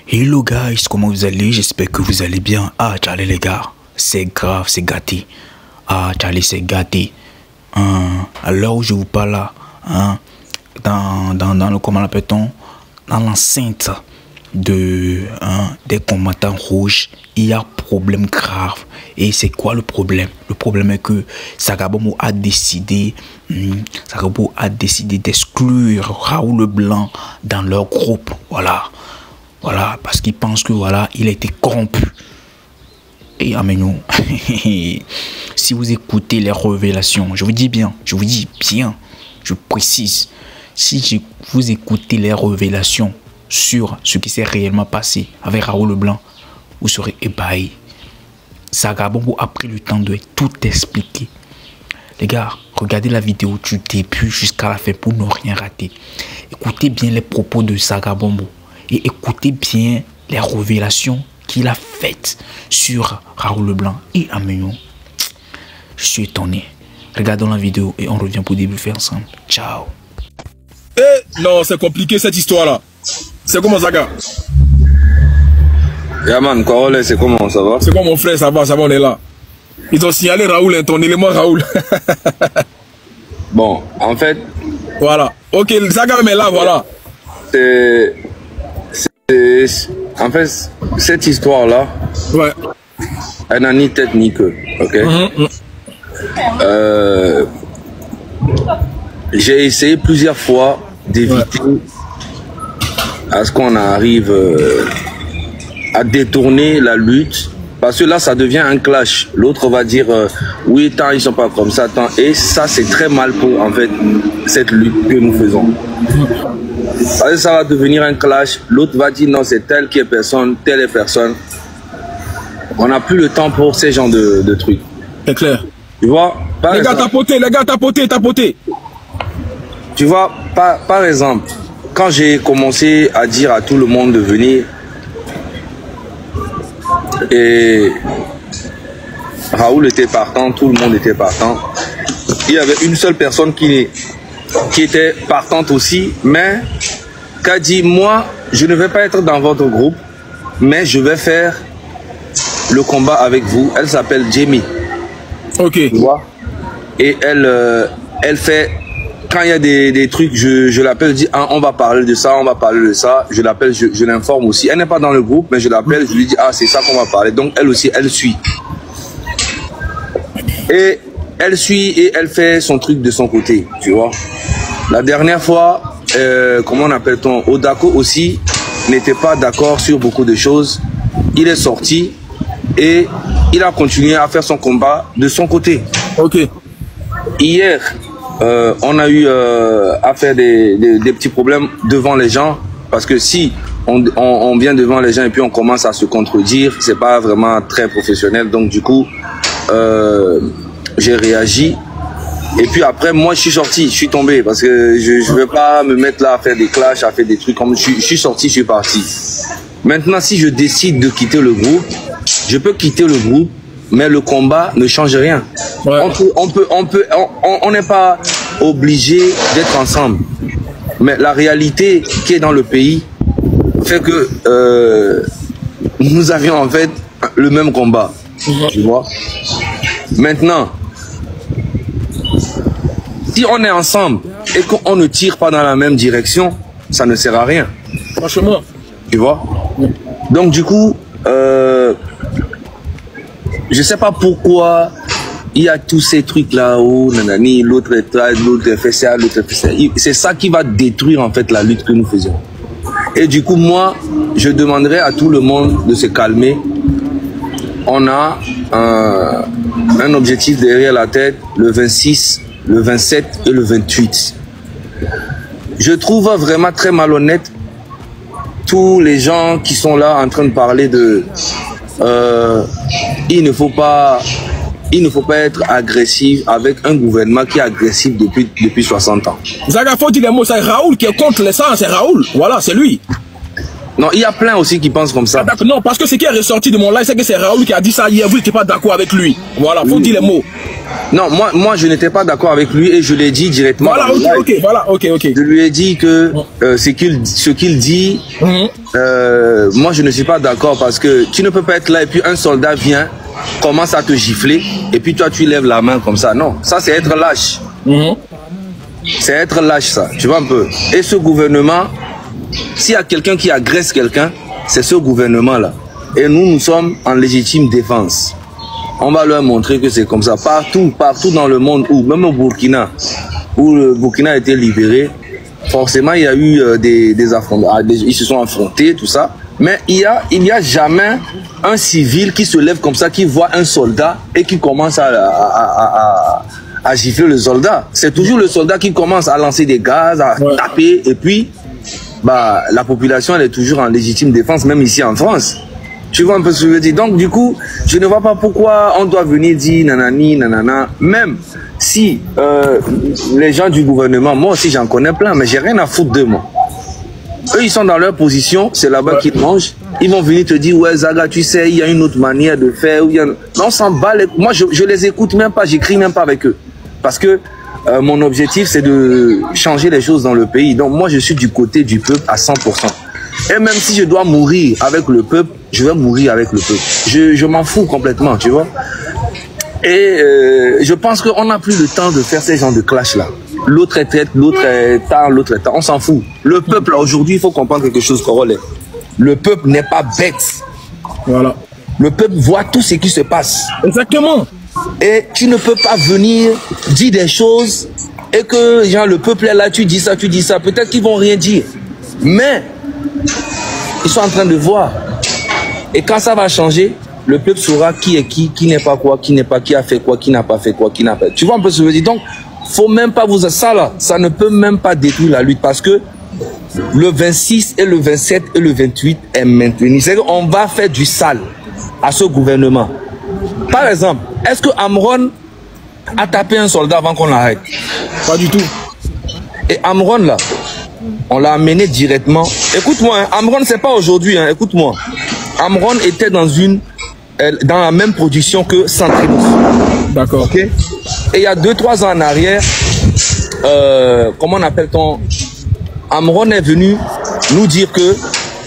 Hello guys, comment vous allez? J'espère que vous allez bien. Ah, Charlie les gars, c'est grave, c'est gâté. Ah, Charlie, c'est gâté. À l'heure où je vous parle là, dans le, comment l'appelle-t-on, dans l'enceinte des combattants rouges, il y a problème grave. Et c'est quoi le problème? Le problème est que Sagabombo a décidé d'exclure Raoul Leblanc dans leur groupe. Voilà, parce qu'il pense que voilà, il a été corrompu. Et Ameno, si vous écoutez les révélations, je précise, si vous écoutez les révélations sur ce qui s'est réellement passé avec Raoul Leblanc, vous serez ébahi. Sagabombo a pris le temps de tout expliquer. Les gars, regardez la vidéo du début jusqu'à la fin pour ne rien rater. Écoutez bien les propos de Sagabombo et écoutez bien les révélations qu'il a faites sur Raoul Leblanc et Ameno. Je suis étonné. Regardons la vidéo et on revient pour débriefer ensemble. Ciao. Non, c'est compliqué cette histoire-là. C'est comment Zaga? Yaman, Korole, c'est comment, ça va? C'est quoi mon frère, ça va, on est là. Ils ont signalé Raoul, ton élément Raoul. Bon, en fait... Voilà. Ok, Zaga même est là, voilà. En fait, cette histoire-là, ouais, elle n'a ni tête ni queue, ok? J'ai essayé plusieurs fois d'éviter à ce qu'on arrive à détourner la lutte, parce que là ça devient un clash. L'autre va dire oui, tant ils sont pas comme ça, tant, et ça c'est très mal pour en fait cette lutte que nous faisons. Parce que ça va devenir un clash. L'autre va dire non, c'est tel qui est personne, telle est personne. On n'a plus le temps pour ces genres de trucs. C'est clair. Tu vois, les gars tapoter. Tu vois, par exemple, quand j'ai commencé à dire à tout le monde de venir, et Raoul était partant, tout le monde était partant, il y avait une seule personne qui était partante aussi, mais qui a dit, moi, je ne vais pas être dans votre groupe, mais je vais faire le combat avec vous. Elle s'appelle Jamie. Ok. Tu vois? Et elle fait, quand il y a des trucs, je l'appelle, je dis, ah, on va parler de ça, je l'appelle, je l'informe aussi. Elle n'est pas dans le groupe, mais je l'appelle, je lui dis, ah, c'est ça qu'on va parler. Donc elle aussi, elle suit. Et elle suit et elle fait son truc de son côté, tu vois. La dernière fois, comment on appelle-t-on, Odako aussi n'était pas d'accord sur beaucoup de choses. Il est sorti et il a continué à faire son combat de son côté. Ok. Hier, on a eu à faire des petits problèmes devant les gens, parce que si on vient devant les gens et puis on commence à se contredire, c'est pas vraiment très professionnel. Donc du coup, j'ai réagi. Et puis après, moi, je suis sorti, je suis tombé, parce que je ne vais pas me mettre là à faire des clashs, à faire des trucs comme... Je suis sorti, je suis parti. Maintenant, si je décide de quitter le groupe, je peux quitter le groupe, mais le combat ne change rien. Ouais. On n'est pas obligé d'être ensemble. Mais la réalité qui est dans le pays fait que nous avions en fait le même combat. Tu vois? Maintenant, si on est ensemble et qu'on ne tire pas dans la même direction, ça ne sert à rien. Franchement. Tu vois? Donc du coup, je sais pas pourquoi il y a tous ces trucs là-haut, nanani, l'autre fait ça, l'autre fait ça. C'est ça qui va détruire en fait la lutte que nous faisions. Et du coup, moi, je demanderais à tout le monde de se calmer. On a un objectif derrière la tête, le 26, le 27 et le 28. Je trouve vraiment très malhonnête tous les gens qui sont là en train de parler de il ne faut pas être agressif avec un gouvernement qui est agressif depuis 60 ans. Zaga, faut dire les mots, c'est Raoul qui est contre les sangs, c'est Raoul. Voilà, c'est lui. Non, il y a plein aussi qui pensent comme ça. Ah, non, parce que ce qui est ressorti de mon live, c'est que c'est Raoul qui a dit ça hier. Vous n'étiez pas d'accord avec lui. Voilà, faut dire les mots. Non, moi je n'étais pas d'accord avec lui et je l'ai dit directement. Voilà, ok. Je lui ai dit que ce qu'il dit, moi je ne suis pas d'accord parce que tu ne peux pas être là et puis un soldat vient, commence à te gifler et puis toi tu lèves la main comme ça. Non, ça c'est être lâche. C'est être lâche ça, tu vois un peu. Et ce gouvernement, s'il y a quelqu'un qui agresse quelqu'un, c'est ce gouvernement-là. Et nous sommes en légitime défense. On va leur montrer que c'est comme ça. Partout dans le monde, même au Burkina, où le Burkina a été libéré, forcément il y a eu des affrontements, ils se sont affrontés, tout ça. Mais il y a jamais un civil qui se lève comme ça, qui voit un soldat et qui commence à gifler le soldat. C'est toujours le soldat qui commence à lancer des gaz, à taper, et puis la population elle est toujours en légitime défense, même ici en France. Tu vois un peu ce que je veux dire. Donc du coup, je ne vois pas pourquoi on doit venir dire nanani, nanana. Même si les gens du gouvernement, moi aussi j'en connais plein, mais j'ai rien à foutre d'eux, moi. Eux, ils sont dans leur position, c'est là-bas qu'ils mangent. Ils vont venir te dire, ouais Zaga, tu sais, il y a une autre manière de faire. Non, on s'en bat. Moi, je les écoute même pas, j'écris même pas avec eux. Parce que mon objectif, c'est de changer les choses dans le pays. Donc moi, je suis du côté du peuple à 100%. Et même si je dois mourir avec le peuple, je vais mourir avec le peuple. Je m'en fous complètement, tu vois. Et je pense qu'on n'a plus le temps de faire ces genres de clash-là. L'autre est tête, l'autre est tard, l'autre est tard. On s'en fout. Le peuple, là, aujourd'hui, il faut comprendre quelque chose, Corolle. Le peuple n'est pas bête. Voilà. Le peuple voit tout ce qui se passe. Exactement. Et tu ne peux pas venir dire des choses et que genre, le peuple est là, tu dis ça. Peut-être qu'ils vont rien dire. Mais ils sont en train de voir. Et quand ça va changer, le peuple saura qui est qui n'est pas quoi, qui n'est pas, qui a fait quoi, qui n'a pas fait quoi, qui n'a pas. Tu vois un peu ce que je veux dire. Donc, faut même pas vous... Ça là, ça ne peut même pas détruire la lutte parce que le 26 et le 27 et le 28 est maintenu. C'est qu'on va faire du sale à ce gouvernement. Par exemple, est-ce que Amron a tapé un soldat avant qu'on l'arrête? Pas du tout. Et Amron là, on l'a amené directement. Écoute-moi, hein, Amron c'est pas aujourd'hui, hein, écoute-moi. Amron était dans la même production que Santrinos. D'accord. Okay? Et il y a 2-3 ans en arrière, comment on appelle-t-on? Amron est venu nous dire que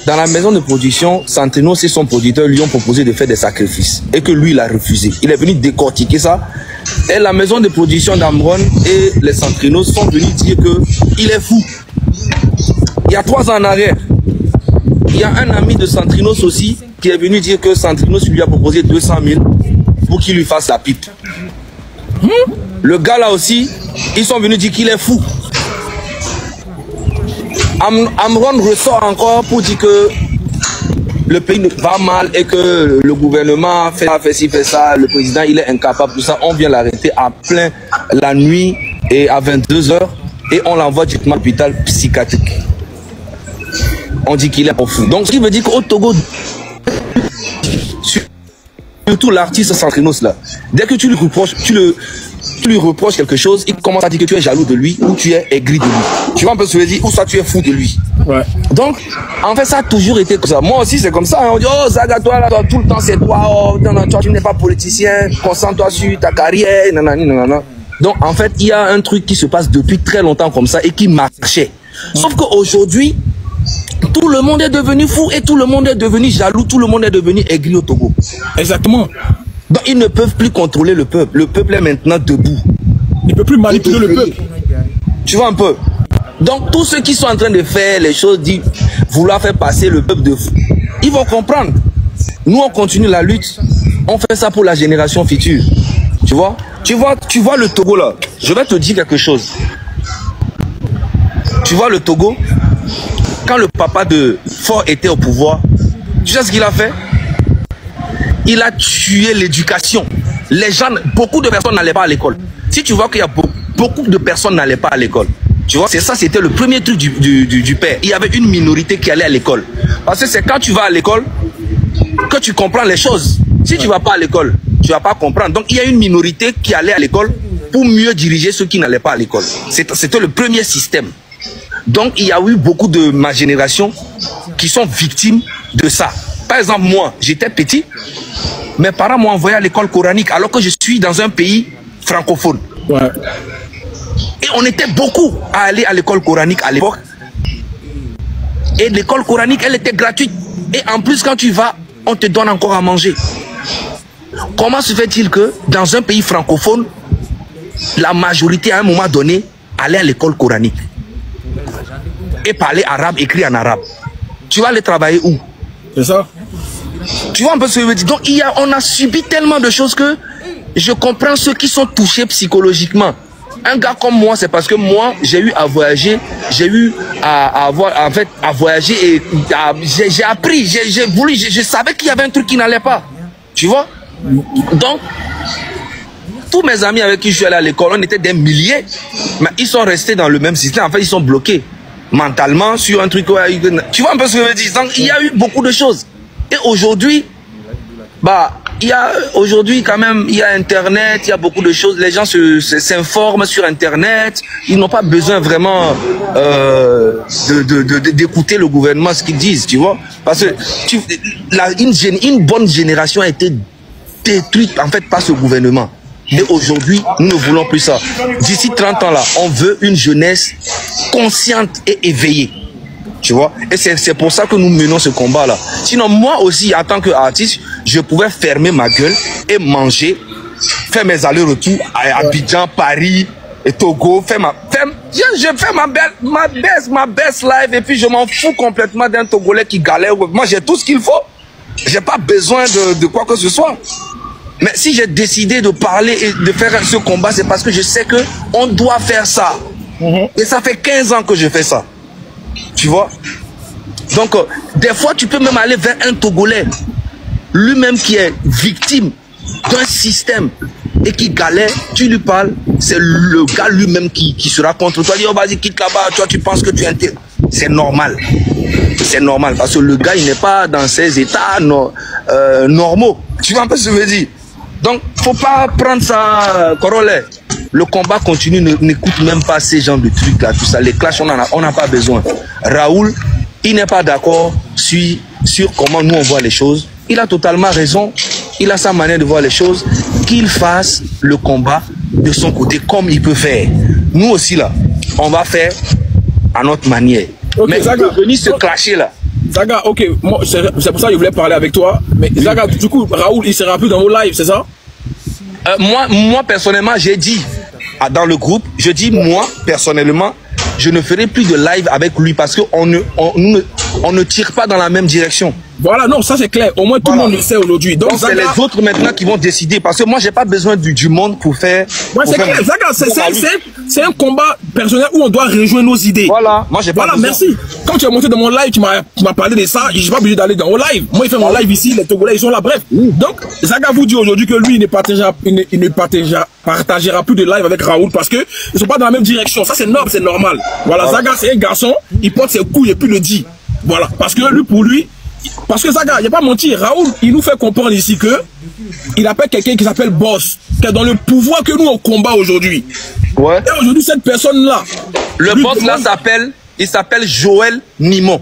dans la maison de production, Santrinos et son producteur lui ont proposé de faire des sacrifices. Et que lui, il a refusé. Il est venu décortiquer ça. Et la maison de production d'Amron et les Santrinos sont venus dire qu'il est fou. Il y a 3 ans en arrière, il y a un ami de Santrinos aussi qui est venu dire que Santrinos lui a proposé 200 000 pour qu'il lui fasse la pipe. Le gars là aussi, ils sont venus dire qu'il est fou. Amron ressort encore pour dire que le pays va mal et que le gouvernement fait ci, fait ça, le président il est incapable, tout ça. On vient l'arrêter à plein la nuit et à 22 h et on l'envoie directement à l'hôpital psychiatrique. On dit qu'il est fou. Donc ce qui veut dire qu'au Togo, surtout l'artiste Santrinos là, dès que tu lui reproches quelque chose, il commence à dire que tu es jaloux de lui ou tu es aigri de lui. Tu vois un peu ce que je veux dire, ou soit tu es fou de lui. Ouais. Donc, en fait, ça a toujours été comme ça. Moi aussi, c'est comme ça. On dit, oh, Zaga, toi, là, tout le temps, c'est toi. Oh, toi, tu n'es pas politicien. Concentre-toi sur ta carrière. Nanani, nanana. Donc, en fait, il y a un truc qui se passe depuis très longtemps comme ça et qui marchait. Sauf qu'aujourd'hui, tout le monde est devenu fou et tout le monde est devenu jaloux. Tout le monde est devenu aigri au Togo. Exactement. Donc, ils ne peuvent plus contrôler le peuple. Le peuple est maintenant debout. Il ne peut plus manipuler le peuple. Tu vois un peu? Donc, tous ceux qui sont en train de faire les choses, vouloir faire passer le peuple de fou, ils vont comprendre. Nous, on continue la lutte. On fait ça pour la génération future. Tu vois? Tu vois le Togo là. Je vais te dire quelque chose. Tu vois le Togo? Quand le papa de Faure était au pouvoir, tu sais ce qu'il a fait? Il a tué l'éducation. Les gens, beaucoup de personnes n'allaient pas à l'école. Si tu vois qu'il y a beaucoup de personnes n'allaient pas à l'école, tu vois, c'est ça, c'était le premier truc du père. Il y avait une minorité qui allait à l'école. Parce que c'est quand tu vas à l'école que tu comprends les choses. Si tu ne vas pas à l'école, tu ne vas pas comprendre. Donc il y a une minorité qui allait à l'école pour mieux diriger ceux qui n'allaient pas à l'école. C'était le premier système. Donc il y a eu beaucoup de ma génération qui sont victimes de ça. Par exemple, moi, j'étais petit, mes parents m'ont envoyé à l'école coranique alors que je suis dans un pays francophone. Ouais. Et on était beaucoup à aller à l'école coranique à l'époque. Et l'école coranique, elle était gratuite. Et en plus, quand tu vas, on te donne encore à manger. Comment se fait-il que dans un pays francophone, la majorité à un moment donné allait à l'école coranique et parlait arabe, écrit en arabe? Tu vas aller travailler où? C'est ça. Tu vois un peu ce que je veux dire? Donc on a subi tellement de choses que je comprends ceux qui sont touchés psychologiquement. Un gars comme moi, c'est parce que moi, j'ai eu à voyager, j'ai eu à voyager et j'ai appris, j'ai voulu, je savais qu'il y avait un truc qui n'allait pas. Tu vois? Donc, tous mes amis avec qui je suis allé à l'école, on était des milliers, mais ils sont restés dans le même système. En fait, ils sont bloqués mentalement sur un truc. Tu vois un peu ce que je veux dire? Donc, il y a eu beaucoup de choses. Et aujourd'hui, aujourd'hui quand même, il y a Internet, il y a beaucoup de choses. Les gens s'informent sur Internet. Ils n'ont pas besoin vraiment d'écouter le gouvernement, ce qu'ils disent, tu vois. Parce que une bonne génération a été détruite en fait par ce gouvernement. Et aujourd'hui, nous ne voulons plus ça. D'ici 30 ans là, on veut une jeunesse consciente et éveillée. Tu vois? Et c'est pour ça que nous menons ce combat-là. Sinon, moi aussi, en tant qu'artiste, je pouvais fermer ma gueule et manger, faire mes allers-retours à Abidjan, Paris et Togo, je fais ma best life et puis je m'en fous complètement d'un Togolais qui galère. Moi, j'ai tout ce qu'il faut. J'ai pas besoin de quoi que ce soit. Mais si j'ai décidé de parler et de faire ce combat, c'est parce que je sais que on doit faire ça. Et ça fait 15 ans que je fais ça. Tu vois? Donc, des fois, tu peux même aller vers un Togolais, lui-même qui est victime d'un système et qui galère, tu lui parles, c'est le gars lui-même qui sera contre toi. Il dit, oh, vas-y, quitte là-bas, toi, tu penses que tu es intéressé. C'est normal. C'est normal, parce que le gars, il n'est pas dans ses états normaux. Tu vois un peu ce que je veux dire? Donc, faut pas prendre ça corollaire. Le combat continue, n'écoute même pas ces genres de trucs là, tout ça. Les clashs, on n'a pas besoin. Raoul, il n'est pas d'accord sur comment nous on voit les choses. Il a totalement raison. Il a sa manière de voir les choses. Qu'il fasse le combat de son côté comme il peut faire. Nous aussi là, on va faire à notre manière. Okay, mais Zaga, venir se clasher là. Zaga, ok, c'est pour ça que je voulais parler avec toi. Mais Zaga, du coup, Raoul, il sera plus dans vos lives, c'est ça? Moi, personnellement, j'ai dit dans le groupe, je dis moi, personnellement, je ne ferai plus de live avec lui parce qu'on ne tire pas dans la même direction. Voilà, non, ça c'est clair. Au moins tout le monde le sait aujourd'hui. Donc c'est les autres maintenant qui vont décider. Parce que moi, j'ai pas besoin du monde pour faire. Ouais, c'est clair. Zaga, c'est un combat personnel où on doit rejoindre nos idées. Voilà, moi j'ai pas besoin. Voilà, merci. Quand tu es monté dans mon live, tu m'as parlé de ça. Je suis pas obligé d'aller dans mon live. Moi, il fait mon live ici, les Togolais, ils sont là. Bref. Donc, Zaga vous dit aujourd'hui que lui, il ne partagera plus de live avec Raoul parce que ils sont pas dans la même direction. Ça, c'est noble, c'est normal. Voilà, Zaga, c'est un garçon, il porte ses couilles et puis le dit. Voilà, parce que lui, pour lui, parce que Zaga, il n'y a pas menti, Raoul, il nous fait comprendre ici que il appelle quelqu'un qui s'appelle Boss, qui est dans le pouvoir que nous on combat aujourd'hui. Ouais. Et aujourd'hui, cette personne-là. Le boss là s'appelle Joël Nimon.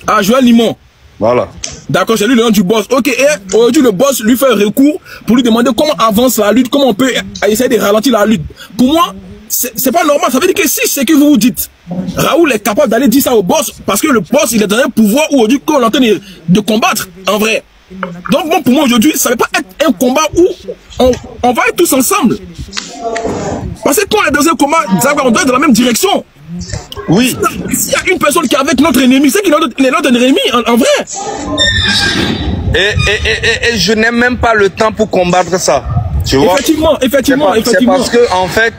Ah, Joël Nimon. Voilà. D'accord, c'est lui le nom du boss. Ok, et aujourd'hui, le boss lui fait un recours pour lui demander comment avance la lutte, comment on peut essayer de ralentir la lutte. Pour moi, c'est pas normal. Ça veut dire que si c'est que vous vous dites, Raoul est capable d'aller dire ça au boss, parce que le boss, il est dans un pouvoir où aujourd'hui, qu'on est en train de combattre, en vrai. Donc, bon, pour moi, aujourd'hui, ça ne va pas être un combat où on va être tous ensemble. Parce que quand on est dans un combat, on doit être dans la même direction. Oui. S'il y a une personne qui est avec notre ennemi, c'est qu'il est notre ennemi, en vrai. Et je n'ai même pas le temps pour combattre ça. Tu vois? Effectivement. C'est parce que, en fait,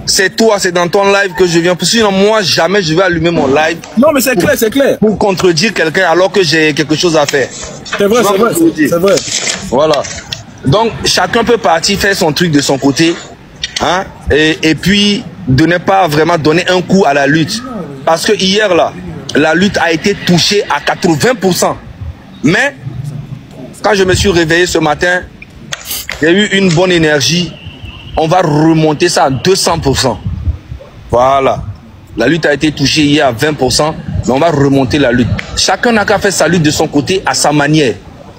c'est toi, c'est dans ton live que je viens. Sinon, moi, jamais je vais allumer mon live. Non, mais c'est clair, c'est clair. Pour contredire quelqu'un alors que j'ai quelque chose à faire. C'est vrai, c'est vrai. Voilà. Donc, chacun peut partir faire son truc de son côté. Hein, et puis, de ne pas vraiment donner un coup à la lutte. Parce que hier, là, la lutte a été touchée à 80%. Mais, quand je me suis réveillé ce matin, il y a eu une bonne énergie. On va remonter ça à 200%. Voilà. La lutte a été touchée hier à 20%. mais on va remonter la lutte. Chacun n'a qu'à faire sa lutte de son côté, à sa manière.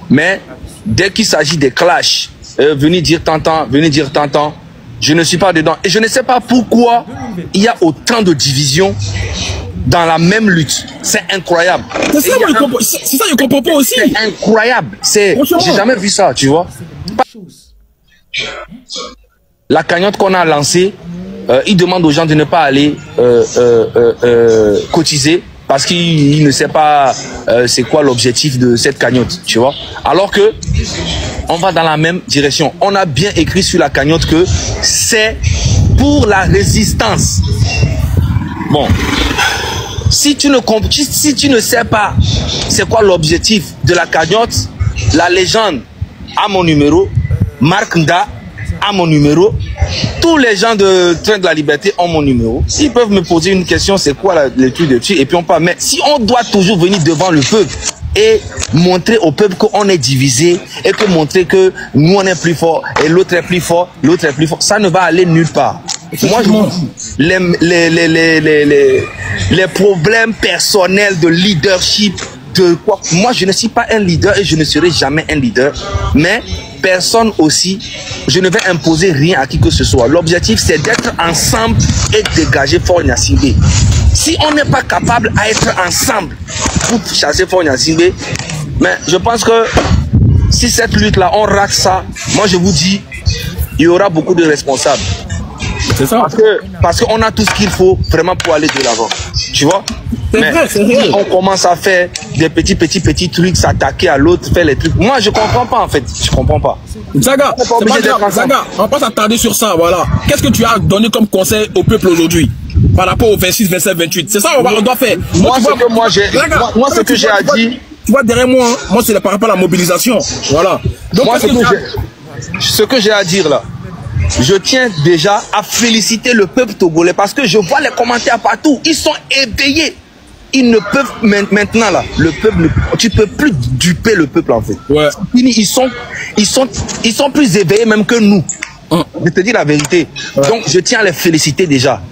Mais dès qu'il s'agit des clashs, venir dire tant, venir dire tant, je ne suis pas dedans. Et je ne sais pas pourquoi il y a autant de divisions dans la même lutte. C'est incroyable. C'est ça, je comprends pas aussi. C'est incroyable. J'ai jamais vu ça, tu vois. La cagnotte qu'on a lancée, il demande aux gens de ne pas aller cotiser parce qu'il ne sait pas c'est quoi l'objectif de cette cagnotte, tu vois. Alors que on va dans la même direction. On a bien écrit sur la cagnotte que c'est pour la résistance. Bon, si tu ne sais pas c'est quoi l'objectif de la cagnotte, la légende a mon numéro, Marc Nda a mon numéro, tous les gens de Train de la Liberté ont mon numéro. Ils peuvent me poser une question, c'est quoi le truc de dessus, et puis on parle. Mais si on doit toujours venir devant le peuple et montrer au peuple qu'on est divisé et que montrer que nous on est plus fort et l'autre est plus fort, l'autre est plus fort, ça ne va aller nulle part. Moi, les problèmes personnels de leadership, de quoi, moi je ne suis pas un leader et je ne serai jamais un leader, mais personne aussi, je ne vais imposer rien à qui que ce soit. L'objectif c'est d'être ensemble et dégager Fort Gnassingbé. Si on n'est pas capable à être ensemble pour chasser Fort Gnassingbé, mais je pense que si cette lutte là on rate ça, moi je vous dis, il y aura beaucoup de responsables. C'est ça. Parce qu'on a tout ce qu'il faut vraiment pour aller de l'avant. Tu vois? C'est vrai, c'est vrai. On commence à faire des petits trucs, s'attaquer à l'autre, faire les trucs. Moi, je comprends pas en fait. Je comprends pas. Zaga, on va pas s'attarder sur ça, voilà. Qu'est-ce que tu as donné comme conseil au peuple aujourd'hui par rapport au 26, 27, 28? C'est ça on doit faire. Moi, ce que j'ai à dire. Tu vois derrière moi, moi c'est par rapport à la mobilisation. Voilà. Donc, moi, ce que j'ai à dire là, je tiens déjà à féliciter le peuple togolais parce que je vois les commentaires partout. Ils sont éveillés. Ils ne peuvent maintenant là, le peuple, tu peux plus duper le peuple en fait. Ouais. Ils sont plus éveillés même que nous. Je te dis la vérité. Ouais. Donc je tiens à les féliciter déjà.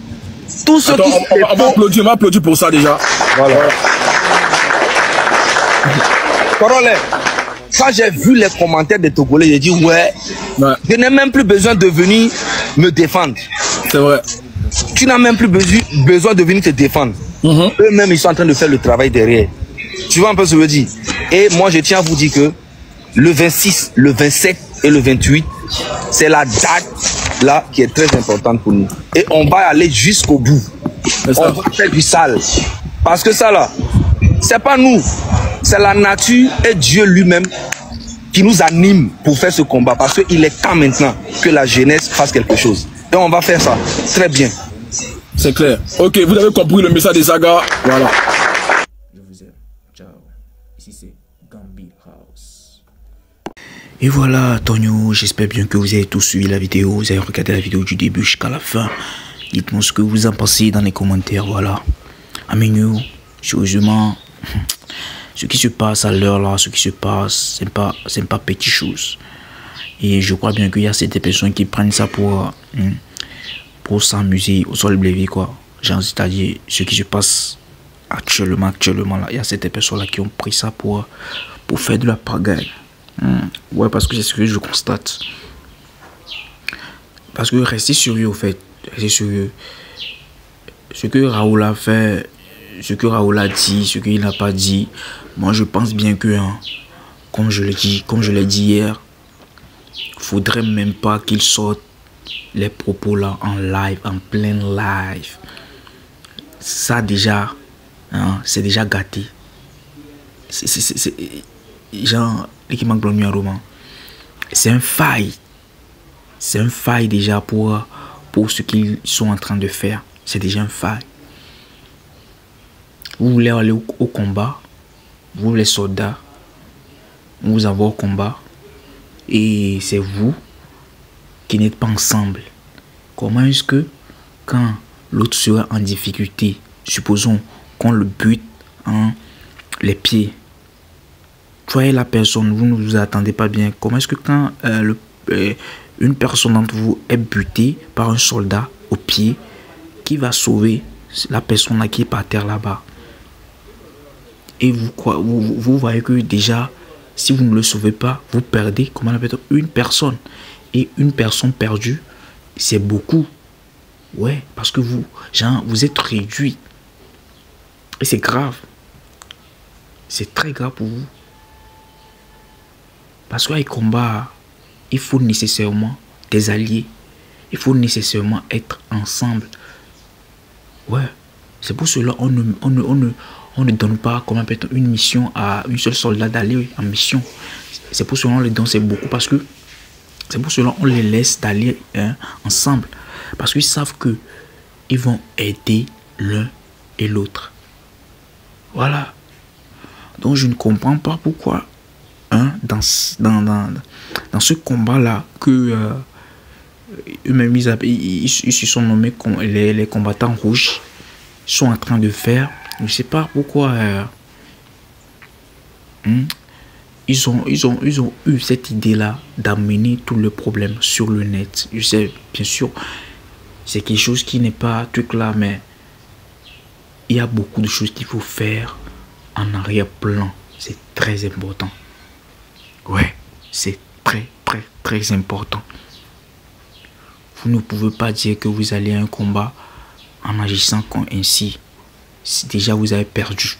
Tous ceux qui on va applaudir pour ça déjà. Voilà. Corolé, quand j'ai vu les commentaires des Togolais, j'ai dit ouais. Je n'ai même plus besoin de venir me défendre. C'est vrai. Tu n'as même plus besoin de venir te défendre. Eux-mêmes, ils sont en train de faire le travail derrière. Tu vois un peu ce que je veux dire? Et moi, je tiens à vous dire que le 26, le 27 et le 28, c'est la date là qui est très importante pour nous. Et on va aller jusqu'au bout. On va faire du sale. Parce que ça là, c'est pas nous. C'est la nature et Dieu lui-même qui nous anime pour faire ce combat. Parce qu'il est temps maintenant que la jeunesse fasse quelque chose. Et on va faire ça très bien. C'est clair. Ok, vous avez compris le message des Zaga. Voilà. Je vous aime. Ciao. Ici c'est Gambi House. Et voilà, Tonio, j'espère bien que vous avez tous suivi la vidéo. Vous avez regardé la vidéo du début jusqu'à la fin. Dites-moi ce que vous en pensez dans les commentaires. Voilà. Amigos, sérieusement, ce qui se passe à l'heure là, ce qui se passe, c'est pas petite chose. Et je crois bien qu'il y a certaines personnes qui prennent ça pour s'amuser au sol blé quoi. Genre, c'est-à-dire ce qui se passe actuellement là, il y a certaines personnes là qui ont pris ça pour faire de la pagaille. Ouais, parce que c'est ce que je constate. Parce que restez sérieux au fait, restez sérieux. Ce que Raoul a fait, ce que Raoul a dit, ce qu'il n'a pas dit, moi je pense bien que, comme je l'ai dit hier, faudrait même pas qu'il sorte les propos là en live, en plein live. Ça déjà, c'est déjà gâté. C'est genre, l'équipement de roman. C'est un faille. C'est un faille déjà pour ce qu'ils sont en train de faire. C'est déjà un faille. Vous voulez aller au combat, vous les soldats, vous avez au combat, et c'est vous qui n'êtes pas ensemble. Comment est-ce que quand l'autre sera en difficulté, supposons qu'on le bute les pieds, voyez la personne, vous ne vous attendez pas bien. Comment est-ce que quand une personne d'entre vous est butée par un soldat au pied, qui va sauver la personne là qui est par terre là-bas? Et vous voyez que déjà, si vous ne le sauvez pas, vous perdez, comment on appelle ça, une personne. Et une personne perdue, c'est beaucoup. Ouais, parce que vous êtes réduit. Et c'est grave. C'est très grave pour vous. Parce qu'à un combat, il faut nécessairement des alliés. Il faut nécessairement être ensemble. Ouais. C'est pour cela qu'on ne donne pas, comment peut-être, une mission à une seule soldat d'aller en mission. C'est pour cela qu'on les donne, c'est beaucoup. Parce que c'est pour cela qu'on les laisse d'aller ensemble. Parce qu'ils savent que ils vont aider l'un et l'autre. Voilà. Donc je ne comprends pas pourquoi dans ce combat-là que eux-mêmes ils se sont nommés les combattants rouges sont en train de faire. Je ne sais pas pourquoi ils ont eu cette idée-là d'amener tout le problème sur le net. Je sais, bien sûr, c'est quelque chose qui n'est pas truc là, mais il y a beaucoup de choses qu'il faut faire en arrière-plan. C'est très important. Ouais, c'est très important. Vous ne pouvez pas dire que vous allez à un combat en agissant comme ainsi. Déjà, vous avez perdu.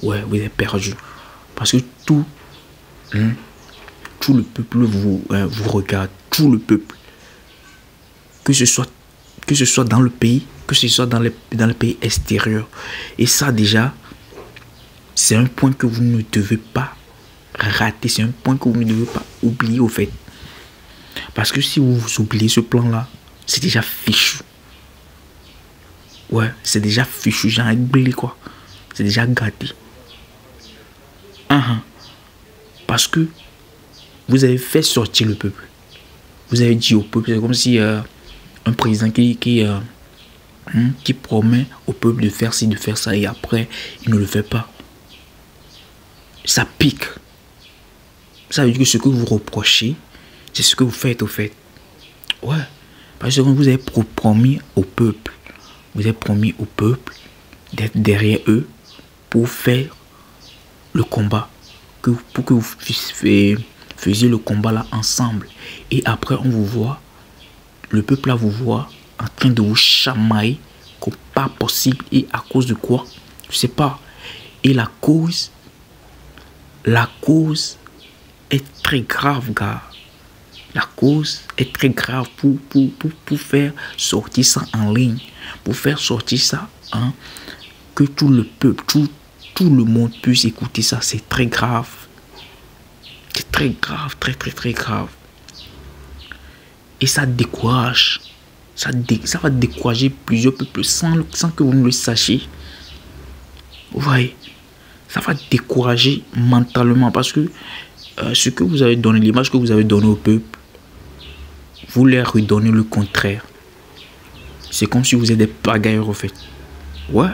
Ouais, vous avez perdu. Parce que tout le peuple vous regarde. Tout le peuple. Que ce soit dans le pays, que ce soit dans le pays extérieur. Et ça, déjà, c'est un point que vous ne devez pas rater. C'est un point que vous ne devez pas oublier, au fait. Parce que si vous oubliez ce plan-là, c'est déjà fichu. Ouais, c'est déjà fichu. J'ai oublié quoi. C'est déjà gâté. Parce que vous avez fait sortir le peuple. Vous avez dit au peuple, c'est comme si un président qui promet au peuple de faire ci, de faire ça, et après, il ne le fait pas. Ça pique. Ça veut dire que ce que vous reprochez, c'est ce que vous faites au fait. Ouais. Parce que vous avez promis au peuple. Vous avez promis au peuple d'être derrière eux pour faire le combat. Pour que vous faisiez le combat là ensemble. Et après, on vous voit, le peuple là vous voit en train de vous chamailler comme pas possible. Et à cause de quoi? Je sais pas. Et la cause est très grave, gars. La cause est très grave pour faire sortir ça en ligne. Pour faire sortir ça, que tout le peuple, tout le monde puisse écouter ça. C'est très grave. C'est très grave, très grave. Et ça décourage. Ça va décourager plusieurs peuples sans que vous ne le sachiez. Vous voyez, ça va décourager mentalement parce que ce que vous avez donné, l'image que vous avez donnée au peuple, vous leur redonnez le contraire. C'est comme si vous êtes des pagailleurs en fait. Ouais.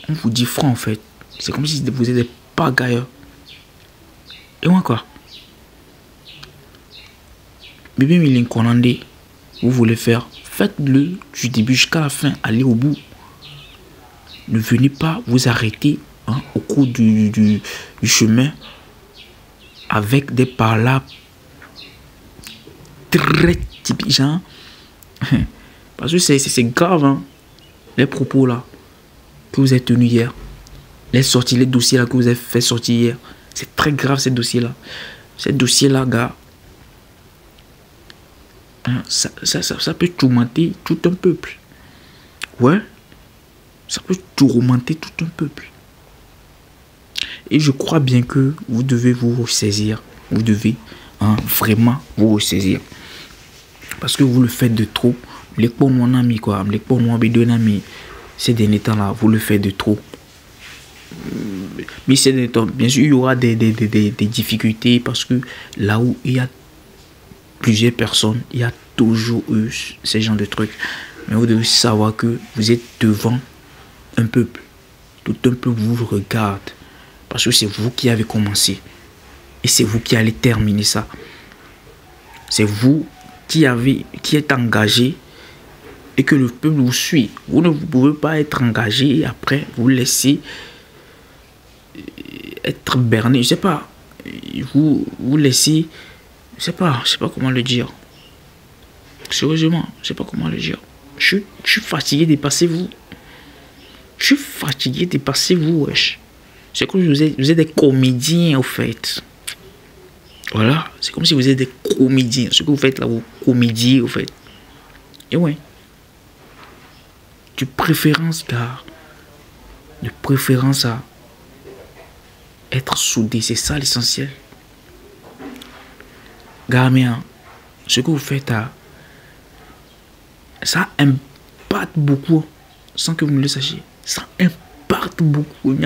On vous dit franc en fait. C'est comme si vous êtes des pagailleurs. Et moi quoi? Bébé Milling Konandé, vous voulez faire, faites-le du début jusqu'à la fin, allez au bout. Ne venez pas vous arrêter au cours du chemin avec des paroles très typiques, genre. Parce que c'est grave, les propos là que vous avez tenus hier, les dossiers là que vous avez fait sortir hier, c'est très grave ces dossiers là. Ces dossiers là, gars, ça peut tourmenter tout un peuple. Ouais, ça peut tourmenter tout un peuple. Et je crois bien que vous devez vous ressaisir. Vous devez vraiment vous ressaisir. Parce que vous le faites de trop. Les pour mon ami, quoi. Les pour moi, ami. Ces derniers temps-là, vous le faites de trop. Mais ces derniers temps, bien sûr, il y aura des difficultés. Parce que là où il y a plusieurs personnes, il y a toujours eu ces genres de trucs. Mais vous devez savoir que vous êtes devant un peuple. Tout un peuple vous regarde. Parce que c'est vous qui avez commencé. Et c'est vous qui allez terminer ça. C'est vous qui êtes engagé et que le peuple vous suit. Vous ne pouvez pas être engagé et après vous laisser être berné, je sais pas. Vous laissez, je sais pas comment le dire. Sérieusement, je sais pas comment le dire. Je suis fatigué de passer vous. Je suis fatigué de passer vous, wesh. C'est comme si vous êtes des comédiens, au fait. Voilà, c'est comme si vous êtes des comédiens. Ce que vous faites là, vous comédiez, au fait. Et ouais. De préférence, car. De préférence à être soudé, c'est ça l'essentiel. Gamin, ce que vous faites là, ça impacte beaucoup, sans que vous ne le sachiez. Ça impacte beaucoup.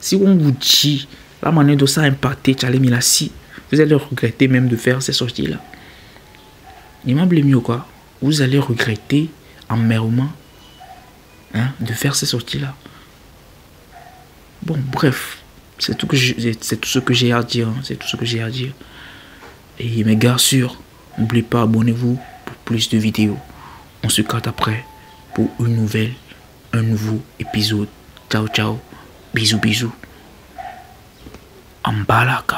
Si on vous dit la manière dont ça a impacté Charlie Milassi, vous allez regretter même de faire ces sorties-là. Il m'a blâmé ou quoi? Vous allez regretter amèrement de faire ces sorties-là. Bon, bref, c'est tout ce que j'ai à dire. C'est tout ce que j'ai à dire. Et mes gars, n'oubliez pas, abonnez-vous pour plus de vidéos. On se capte après pour un nouveau épisode. Ciao, ciao. Bisous, bisous. Ambalaka.